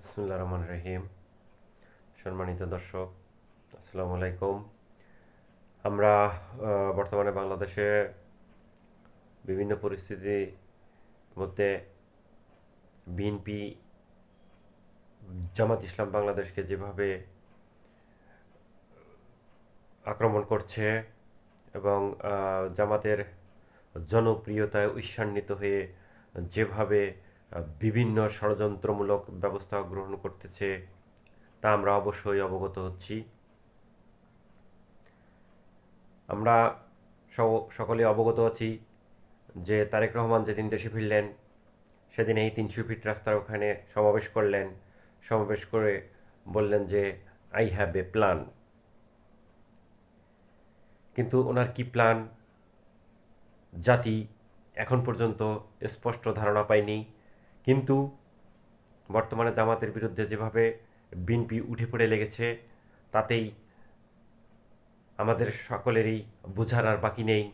বিসমুল্লাহ রহমান রহিম। সম্মানিত দর্শক, আসসালামু আলাইকুম। আমরা বর্তমানে বাংলাদেশে বিভিন্ন পরিস্থিতির মধ্যে বিএনপি জামাত ইসলাম বাংলাদেশকে যেভাবে আক্রমণ করছে এবং জামাতের জনপ্রিয়তায় ঈর্ষান্বিত হয়ে যেভাবে বিভিন্ন ষড়যন্ত্রমূলক ব্যবস্থা গ্রহণ করতেছে তা আমরা অবশ্যই অবগত হচ্ছি। আমরা সকলে অবগত আছি যে তারেক রহমান যেদিন দেশে ফিরলেন সেদিন এই ৩০০ ফিট রাস্তার ওখানে সমাবেশ করলেন। সমাবেশ করে বললেন যে আই হ্যাভ এ প্ল্যান। কিন্তু ওনার কি প্ল্যান জাতি এখন পর্যন্ত স্পষ্ট ধারণা পায়নি। কিন্তু বর্তমানে জামাতের বিরুদ্ধে যেভাবে বিএনপি উঠে পড়ে লেগেছে তাতেই আমাদের সকলেরই বোঝার আর বাকি নেই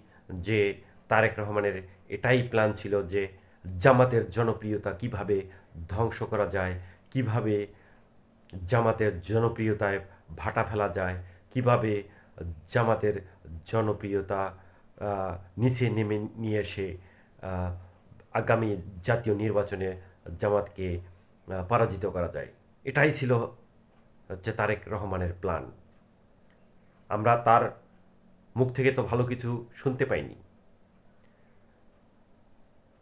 যে তারেক রহমানের এটাই প্ল্যান ছিল যে জামাতের জনপ্রিয়তা কিভাবে ধ্বংস করা যায়, কিভাবে জামাতের জনপ্রিয়তায় ভাটা ফেলা যায়, কিভাবে জামাতের জনপ্রিয়তা নিচে নেমে নিয়ে এসে আগামী জাতীয় নির্বাচনে জামাতকে পরাজিত করা যায়। এটাই ছিল হচ্ছে তারেক রহমানের প্ল্যান। আমরা তার মুখ থেকে তো ভালো কিছু শুনতে পাইনি।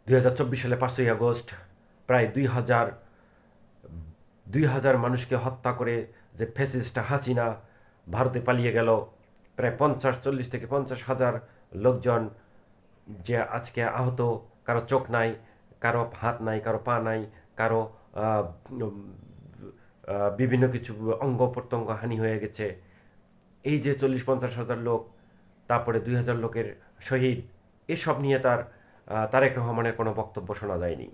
2024 সালে 5ই আগস্ট প্রায় 2,000 মানুষকে হত্যা করে যে ফ্যাসিস্ট হাসিনা ভারতে পালিয়ে গেল, প্রায় 40 থেকে 50 হাজার লোকজন যে আজকে আহত, কারো চোখ নাই, কারো হাত নাই, কারো পা নাই, কারো বিভিন্ন কিছু অঙ্গ প্রত্যঙ্গ হানি হয়ে গেছে। এই যে 40-50 হাজার লোক, তারপরে 2,000 লোকের শহীদ, এসব নিয়ে তারেক রহমানের কোনো বক্তব্য শোনা যায়নি।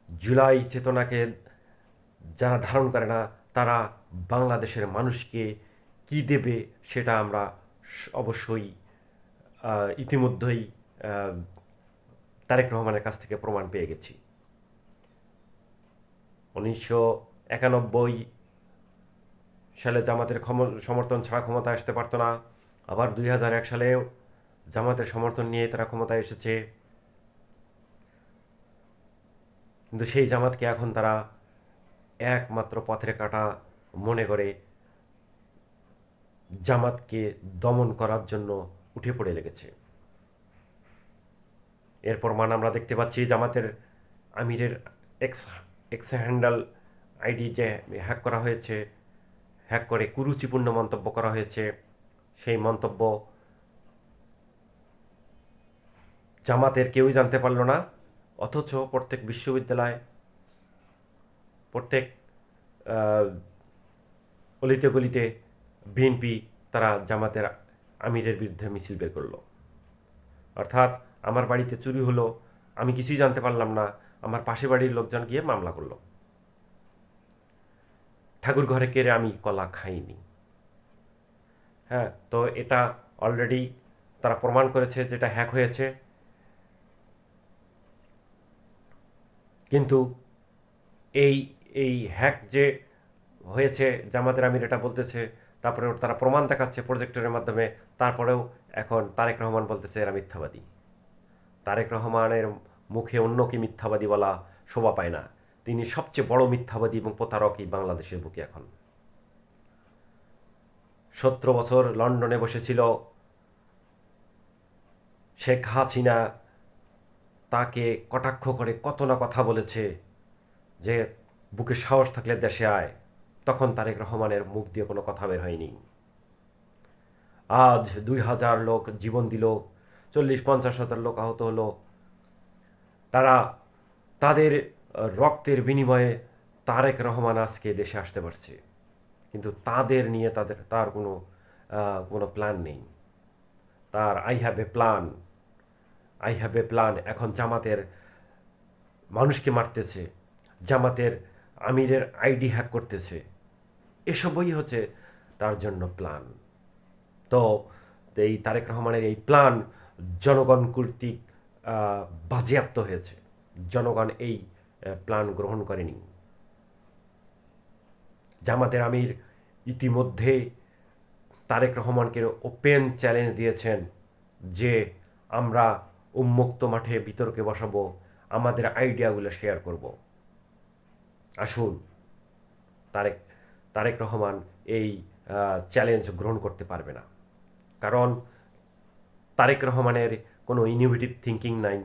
জুলাই চেতনাকে যারা ধারণ করে না তারা বাংলাদেশের মানুষকে কি দেবে সেটা আমরা অবশ্যই ইতিমধ্যেই তারেক রহমানের কাছ থেকে প্রমাণ পেয়ে গেছি। 1991 সালে জামাতের সমর্থন ছাড়া ক্ষমতায় আসতে পারতো না। আবার 2001 সালেও জামাতের সমর্থন নিয়ে তারা ক্ষমতায় এসেছে। কিন্তু সেই জামাতকে এখন তারা একমাত্র পথের কাঁটা মনে করে জামাতকে দমন করার জন্য উঠে পড়ে লেগেছে। এর প্রমাণ আমরা দেখতে পাচ্ছি জামাতের আমিরের এক্স এক্স হ্যান্ডেল আইডি যে হ্যাক করা হয়েছে, হ্যাক করে কুরুচিপূর্ণ মন্তব্য করা হয়েছে। সেই মন্তব্য জামাতের কেউই জানতে পারল না, অথচ প্রত্যেক বিশ্ববিদ্যালয়, প্রত্যেক অলিতে গলিতে বিএনপি তারা জামাতের আমিরের বিরুদ্ধে মিছিল বের করলো। অর্থাৎ আমার বাড়িতে চুরি হলো, আমি কিছুই জানতে পারলাম না, আমার পাশে বাড়ির লোকজন গিয়ে মামলা করলো। ঠাকুর ঘরে কেড়ে আমি কলা খাইনি। হ্যাঁ, তো এটা অলরেডি তারা প্রমাণ করেছে যেটা হ্যাক হয়েছে। কিন্তু এই এই হ্যাক যে হয়েছে জামাতের আমির এটা বলতেছে, তারপরে তারা প্রমাণ দেখাচ্ছে প্রজেক্টরের মাধ্যমে, তারপরেও এখন তারেক রহমান বলতেছে এরা মিথ্যাবাদী। তারেক রহমানের মুখে অন্যকে মিথ্যাবাদী বলা শোভা পায় না। তিনি সবচেয়ে বড় মিথ্যাবাদী এবং প্রতারকই বাংলাদেশের বুকে এখন। 17 বছর লন্ডনে বসেছিল শেখ হাসিনা, তাকে কটাক্ষ করে কত না কথা বলেছে যে বুকে সাহস থাকলে দেশে আয়। তখন তারেক রহমানের মুখ দিয়ে কোনো কথা বের হয়নি। আজ 2,000 লোক জীবন দিল, 40-50 হাজার লোক আহত হলো। তারা তাদের রক্তের বিনিময়ে তারেক রহমান আজকে দেশে আসতে পারছে। কিন্তু তাদের নিয়ে তার কোনো প্ল্যান নেই। তার I have a plan, I have a plan এখন জামাতের মানুষকে মারতেছে, জামাতের আমিরের আইডি হ্যাক করতেছে। এসবই হচ্ছে তার জন্য প্ল্যান। তো এই তারেক রহমানের এই প্ল্যান জনগণ কর্তৃক বাজেয়াপ্ত হয়েছে। জনগণ এই প্ল্যান গ্রহণ করেনি। জামাতের আমির ইতিমধ্যে তারেক রহমানকে ওপেন চ্যালেঞ্জ দিয়েছেন যে আমরা উন্মুক্ত মাঠে বিতর্কে বসাবো, আমাদের আইডিয়াগুলো শেয়ার করব। আসুন, তারেক তারেক রহমান এই চ্যালেঞ্জ গ্রহণ করতে পারবে না, কারণ তারেক রহমানের কোনো ইনোভেটিভ থিঙ্কিং নাই,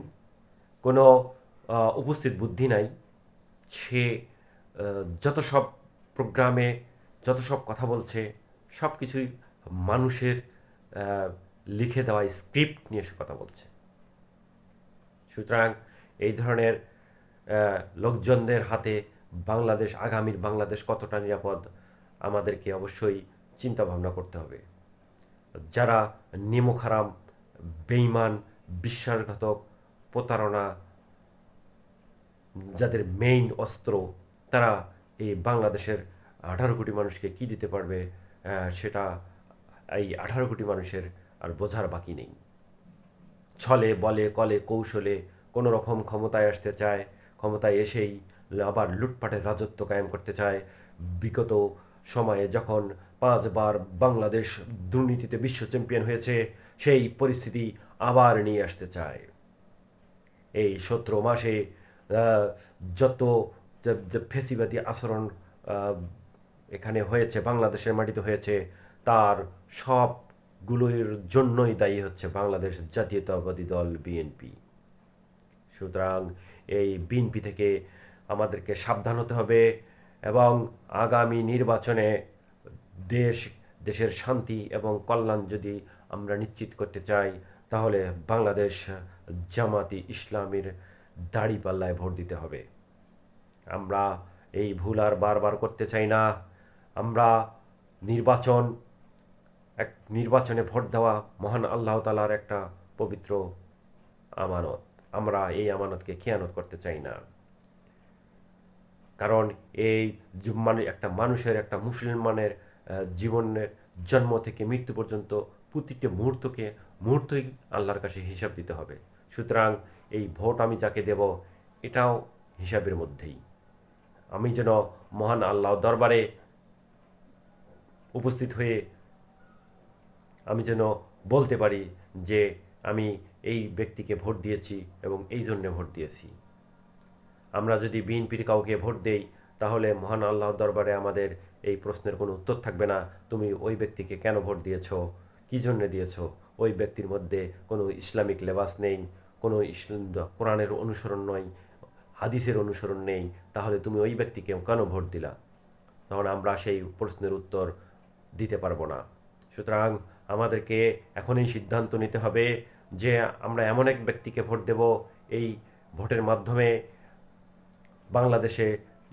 কোনো উপস্থিত বুদ্ধি নাই। সে যত সব প্রোগ্রামে যত সব কথা বলছে, সব কিছুই মানুষের লিখে দেওয়া স্ক্রিপ্ট নিয়ে সে কথা বলছে। সুতরাং এই ধরনের লোকজনদের হাতে বাংলাদেশ, আগামীর বাংলাদেশ কতটা নিরাপদ, আমাদেরকে অবশ্যই চিন্তা ভাবনা করতে হবে। যারা নিমকহারাম, বেঈমান, বিশ্বাসঘাতক, প্রতারণা, যাদের মেইন অস্ত্র, তারা এই বাংলাদেশের 18 কোটি মানুষকে কি দিতে পারবে, সেটা এই 18 কোটি মানুষের আর বোঝার বাকি নেই। ছলে বলে কলে কৌশলে কোনো রকম ক্ষমতায় আসতে চায়, ক্ষমতায় এসেই আবার লুটপাটের রাজত্ব কায়েম করতে চায়। বিগত সময়ে যখন 5বার বাংলাদেশ দুর্নীতিতে বিশ্ব চ্যাম্পিয়ন হয়েছে, সেই পরিস্থিতি আবার নিয়ে আসতে চায়। এই 17 মাসে যত ফেসিবাদী আচরণ এখানে হয়েছে, বাংলাদেশের মাটিতে হয়েছে, তার সবগুলোর জন্যই দায়ী হচ্ছে বাংলাদেশ জাতীয়তাবাদী দল বিএনপি। সুতরাং এই বিএনপি থেকে আমাদেরকে সাবধান হতে হবে এবং আগামী নির্বাচনে দেশের শান্তি এবং কল্যাণ যদি আমরা নিশ্চিত করতে চাই, তাহলে বাংলাদেশ জামাতি ইসলামীর দাড়িপাল্লায় ভোট দিতে হবে। আমরা এই ভুল আর বারবার করতে চাই না। আমরা নির্বাচনে ভোট দেওয়া মহান আল্লাহ তাআলার একটা পবিত্র আমানত। আমরা এই আমানতকে খেয়ানত করতে চাই না, কারণ এই মানে একটা মানুষের, একটা মুসলমানের জীবনের জন্ম থেকে মৃত্যু পর্যন্ত প্রতিটি মুহূর্তই আল্লাহর কাছে হিসাব দিতে হবে। সুতরাং এই ভোট আমি যাকে দেব, এটাও হিসাবের মধ্যেই। আমি যেন মহান আল্লাহর দরবারে উপস্থিত হয়ে আমি যেন বলতে পারি যে আমি এই ব্যক্তিকে ভোট দিয়েছি এবং এই জন্যে ভোট দিয়েছি। আমরা যদি বিএনপির কাউকে ভোট দেই, তাহলে মহান আল্লাহর দরবারে আমাদের এই প্রশ্নের কোনো উত্তর থাকবে না, তুমি ওই ব্যক্তিকে কেন ভোট দিয়েছ, কী জন্যে দিয়েছ। ওই ব্যক্তির মধ্যে কোনো ইসলামিক লেবাস নেই, কোনো কোরআনের অনুসরণ নয়, হাদিসের অনুসরণ নেই, তাহলে তুমি ওই ব্যক্তিকে কেন ভোট দিলা। তখন আমরা সেই প্রশ্নের উত্তর দিতে পারবো না। সুতরাং আমাদেরকে এখনই সিদ্ধান্ত নিতে হবে যে আমরা এমন এক ব্যক্তিকে ভোট দেব, এই ভোটের মাধ্যমে বাংলাদেশে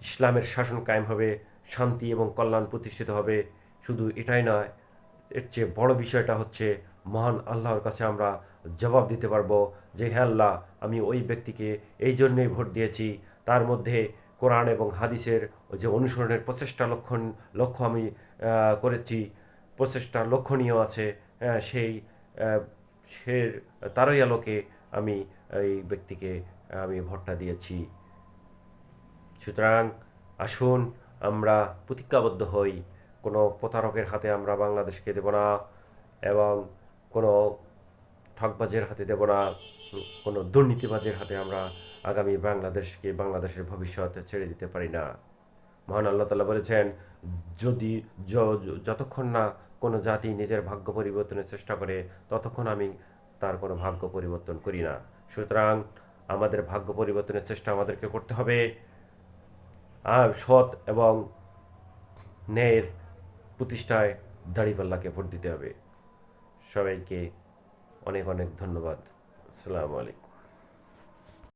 ইসলামের শাসন কায়েম হবে, শান্তি এবং কল্যাণ প্রতিষ্ঠিত হবে। শুধু এটাই নয়, এর চেয়ে বড় বিষয়টা হচ্ছে মহান আল্লাহর কাছে আমরা জবাব দিতে পারবো যে হে আল্লাহ, আমি ওই ব্যক্তিকে এই জন্যেই ভোট দিয়েছি, তার মধ্যে কোরআন এবং হাদিসের যে অনুসরণের লক্ষ্য আমি করেছি, প্রচেষ্টা লক্ষণীয় আছে, সেই সে তারই আলোকে আমি এই ব্যক্তিকে আমি ভোটটা দিয়েছি। সুতরাং আসুন আমরা প্রতিজ্ঞাবদ্ধ হই, কোনো প্রতারকের হাতে আমরা বাংলাদেশকে দেব না এবং কোনো ঠকবাজের হাতে দেব না, কোনো দুর্নীতিবাজের হাতে আমরা আগামী বাংলাদেশের ভবিষ্যৎ ছেড়ে দিতে পারি না। মহান আল্লাহ তাআলা বলেছেন, যদি যতক্ষণ না কোনো জাতি নিজের ভাগ্য পরিবর্তনের চেষ্টা করে, ততক্ষণ আমি তার কোনো ভাগ্য পরিবর্তন করি না। সুতরাং আমাদের ভাগ্য পরিবর্তনের চেষ্টা আমাদেরকে করতে হবে, আর সৎ এবং ন্যায়ের প্রতিষ্ঠায় দাঁড়িপাল্লাকে ভোট দিতে হবে। সবাইকে অনেক অনেক ধন্যবাদ। আসসালামু আলাইকুম।